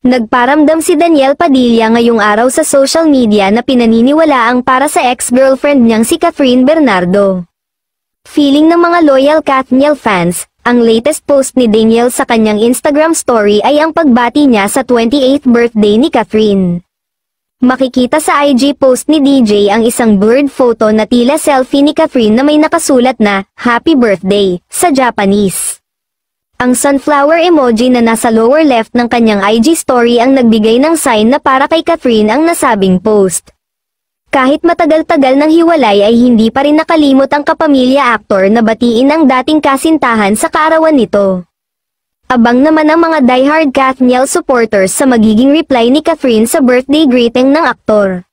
Nagparamdam si Daniel Padilla ngayong araw sa social media na pinaniniwalaang para sa ex-girlfriend niyang si Cathryn Bernardo. Feeling ng mga loyal Kathniel fans, ang latest post ni Daniel sa kanyang Instagram story ay ang pagbati niya sa 28th birthday ni Cathryn. Makikita sa IG post ni DJ ang isang blurred photo na tila selfie ni Cathryn na may nakasulat na, "Happy Birthday," sa Japanese. Ang sunflower emoji na nasa lower left ng kanyang IG story ang nagbigay ng sign na para kay Cathryn ang nasabing post. Kahit matagal-tagal ng hiwalay ay hindi pa rin nakalimot ang kapamilya actor na batiin ang dating kasintahan sa kaarawan nito. Abang naman ang mga diehard Kathniel supporters sa magiging reply ni Cathryn sa birthday greeting ng aktor.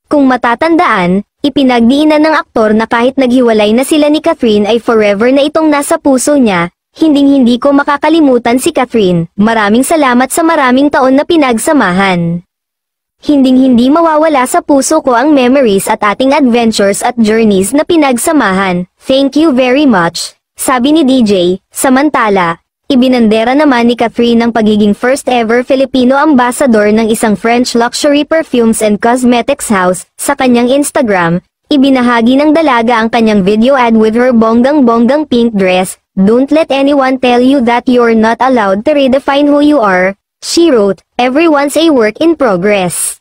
Kung matatandaan, ipinagdiinan ng aktor na kahit naghiwalay na sila ni Cathryn ay forever na itong nasa puso niya. Hinding-hindi ko makakalimutan si Cathryn, maraming salamat sa maraming taon na pinagsamahan. Hinding-hindi mawawala sa puso ko ang memories at ating adventures at journeys na pinagsamahan. Thank you very much, sabi ni DJ. Samantala, ibinandera naman ni Cathryn ang pagiging first ever Filipino ambassador ng isang French luxury perfumes and cosmetics house. Sa kanyang Instagram, ibinahagi ng dalaga ang kanyang video ad with her bonggang-bonggang pink dress. "Don't let anyone tell you that you're not allowed to redefine who you are," she wrote. "Everyone's a work in progress."